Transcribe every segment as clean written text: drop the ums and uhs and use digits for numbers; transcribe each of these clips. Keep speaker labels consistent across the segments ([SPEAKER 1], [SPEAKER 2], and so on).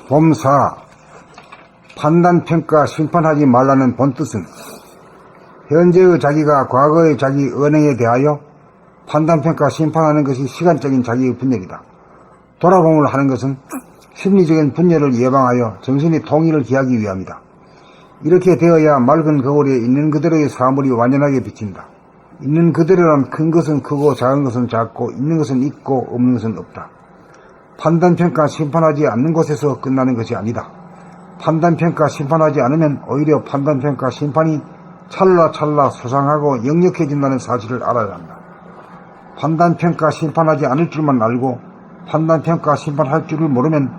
[SPEAKER 1] 범사 판단평가 심판하지 말라는 본뜻은 현재의 자기가 과거의 자기 언행에 대하여 판단평가 심판하는 것이 시간적인 자기의 분열이다. 돌아봄을 하는 것은 심리적인 분열을 예방하여 정신의 통일을 기하기 위함이다. 이렇게 되어야 맑은 거울에 있는 그대로의 사물이 완전하게 비친다. 있는 그대로란 큰 것은 크고 작은 것은 작고 있는 것은 있고 없는 것은 없다. 판단평가 심판하지 않는 곳에서 끝나는 것이 아니다. 판단평가 심판하지 않으면 오히려 판단평가 심판이 찰나찰나 소상하고 역력해진다는 사실을 알아야 한다. 판단평가 심판하지 않을 줄만 알고 판단평가 심판할 줄을 모르면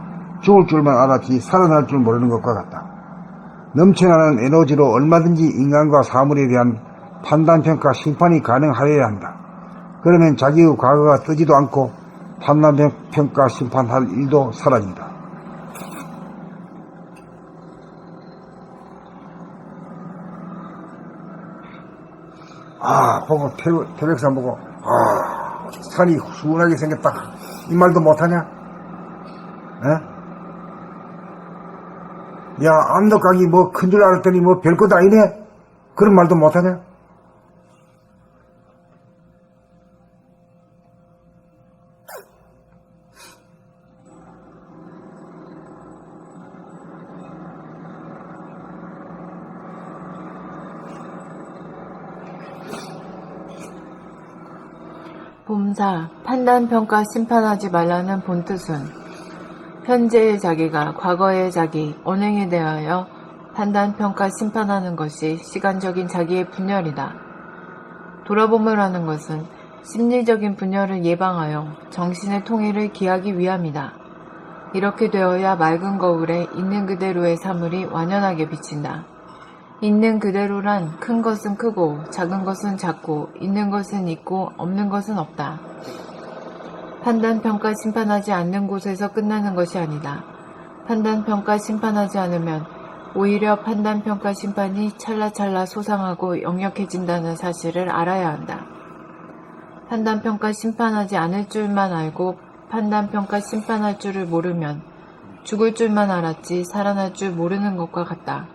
[SPEAKER 1] 죽을 줄만 알았지 살아날 줄 모르는 것과 같다. 넘쳐나는 에너지로 얼마든지 인간과 사물에 대한 판단평가 심판이 가능하여야 한다. 그러면 자기의 과거가 뜨지도 않고 판단평가 심판할 일도 사라진다. 보고 태백산 보고 산이 순하게 생겼다 이 말도 못하냐? 야 암덕각이 뭐 큰 줄 알았더니 뭐 별것도 아니네? 그런 말도 못하냐?
[SPEAKER 2] 봄사, 판단평가 심판하지 말라는 본뜻은 현재의 자기가 과거의 자기, 언행에 대하여 판단평가 심판하는 것이 시간적인 자기의 분열이다. 돌아봄을 하는 것은 심리적인 분열을 예방하여 정신의 통일을 기하기 위함이다. 이렇게 되어야 맑은 거울에 있는 그대로의 사물이 완연하게 비친다. 있는 그대로란 큰 것은 크고 작은 것은 작고 있는 것은 있고 없는 것은 없다. 판단평가 심판하지 않는 곳에서 끝나는 것이 아니다. 판단평가 심판하지 않으면 오히려 판단평가 심판이 찰나찰나 소상하고 역력해진다는 사실을 알아야 한다. 판단평가 심판하지 않을 줄만 알고 판단평가 심판할 줄을 모르면 죽을 줄만 알았지 살아날 줄 모르는 것과 같다.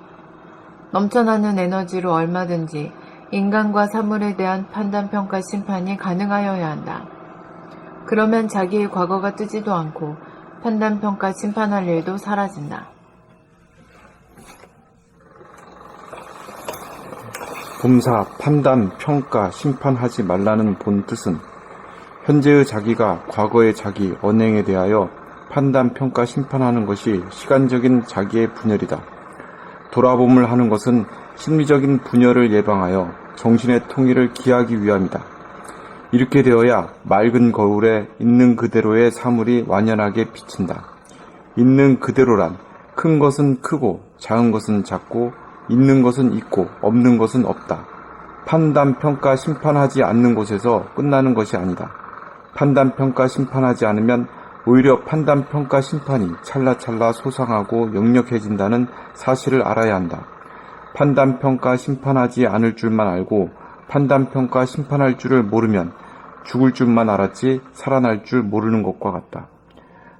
[SPEAKER 2] 넘쳐나는 에너지로 얼마든지 인간과 사물에 대한 판단평가 심판이 가능하여야 한다. 그러면 자기의 과거가 뜨지도 않고 판단평가 심판할 일도 사라진다.
[SPEAKER 3] 봄사 판단, 평가, 심판하지 말라는 본뜻은 현재의 자기가 과거의 자기, 언행에 대하여 판단, 평가, 심판하는 것이 시간적인 자기의 분열이다. 돌아봄을 하는 것은 심리적인 분열을 예방하여 정신의 통일을 기하기 위함이다. 이렇게 되어야 맑은 거울에 있는 그대로의 사물이 완연하게 비친다. 있는 그대로란 큰 것은 크고 작은 것은 작고 있는 것은 있고 없는 것은 없다. 판단, 평가, 심판하지 않는 곳에서 끝나는 것이 아니다. 판단, 평가, 심판하지 않으면 오히려 판단, 평가, 심판이 찰나찰나 소상하고 역력해진다는 사실을 알아야 한다. 판단, 평가, 심판하지 않을 줄만 알고 판단, 평가, 심판할 줄을 모르면 죽을 줄만 알았지 살아날 줄 모르는 것과 같다.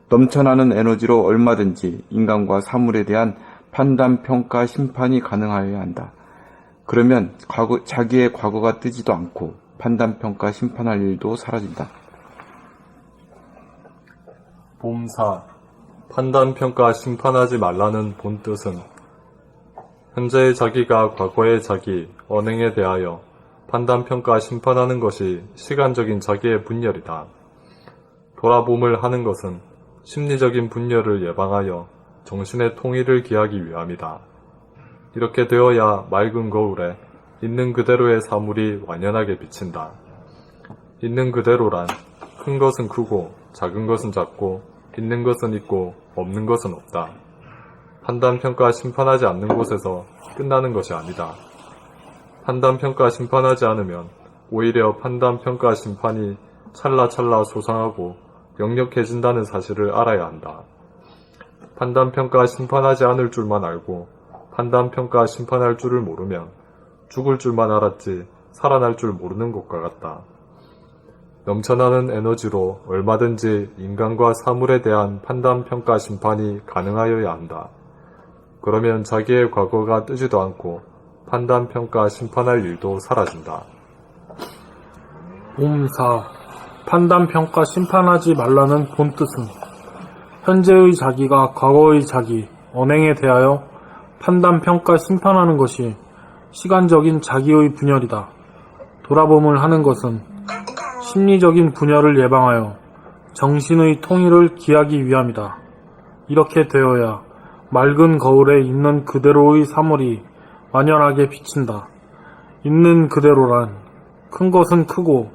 [SPEAKER 3] 넘쳐나는 에너지로 얼마든지 인간과 사물에 대한 판단, 평가, 심판이 가능하여야 한다. 그러면 자기의 과거가 뜨지도 않고 판단, 평가, 심판할 일도 사라진다.
[SPEAKER 4] 봄사, 판단평가 심판하지 말라는 본뜻은 현재의 자기가 과거의 자기, 언행에 대하여 판단평가 심판하는 것이 시간적인 자기의 분열이다. 돌아봄을 하는 것은 심리적인 분열을 예방하여 정신의 통일을 기하기 위함이다. 이렇게 되어야 맑은 거울에 있는 그대로의 사물이 완연하게 비친다. 있는 그대로란 큰 것은 크고 작은 것은 작고 있는 것은 있고 없는 것은 없다. 판단평가 심판하지 않는 곳에서 끝나는 것이 아니다. 판단평가 심판하지 않으면 오히려 판단평가 심판이 찰나찰나 소상하고 역력해진다는 사실을 알아야 한다. 판단평가 심판하지 않을 줄만 알고 판단평가 심판할 줄을 모르면 죽을 줄만 알았지 살아날 줄 모르는 것과 같다. 넘쳐나는 에너지로 얼마든지 인간과 사물에 대한 판단, 평가, 심판이 가능하여야 한다. 그러면 자기의 과거가 뜨지도 않고 판단, 평가, 심판할 일도 사라진다.
[SPEAKER 5] 봄사 판단, 평가, 심판하지 말라는 본뜻은 현재의 자기가 과거의 자기, 언행에 대하여 판단, 평가, 심판하는 것이 시간적인 자기의 분열이다. 돌아봄을 하는 것은 심리적인 분열을 예방하여 정신의 통일을 기하기 위함이다. 이렇게 되어야 맑은 거울에 있는 그대로의 사물이 완연하게 비친다. 있는 그대로란 큰 것은 크고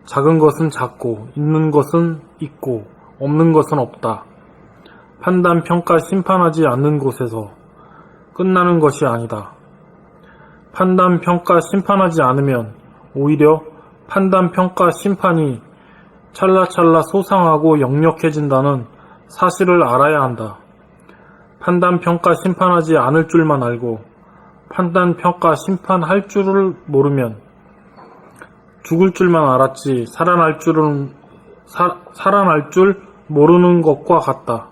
[SPEAKER 5] 작은 것은 작고 있는 것은 있고 없는 것은 없다. 판단, 평가, 심판하지 않는 곳에서 끝나는 것이 아니다. 판단, 평가, 심판하지 않으면 오히려 판단, 평가, 심판이 찰나찰나 소상하고 역력해진다는 사실을 알아야 한다. 판단, 평가, 심판하지 않을 줄만 알고 판단, 평가, 심판할 줄을 모르면 죽을 줄만 알았지 살아날 줄 모르는 것과 같다.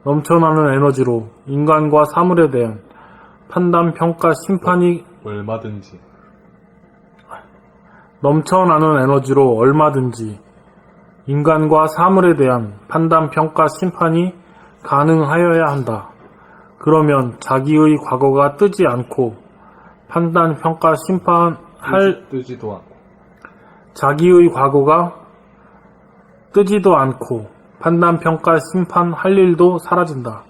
[SPEAKER 5] 넘쳐나는 에너지로 인간과 사물에 대한 판단, 평가, 심판이
[SPEAKER 4] 얼마든지
[SPEAKER 5] 넘쳐나는 에너지로 얼마든지 인간과 사물에 대한 판단, 평가, 심판이 가능하여야 한다. 그러면 자기의 과거가 뜨지 않고 판단, 평가, 심판할
[SPEAKER 4] 뜨지도 않고
[SPEAKER 5] 자기의 과거가 뜨지도 않고 판단, 평가, 심판할 일도 사라진다.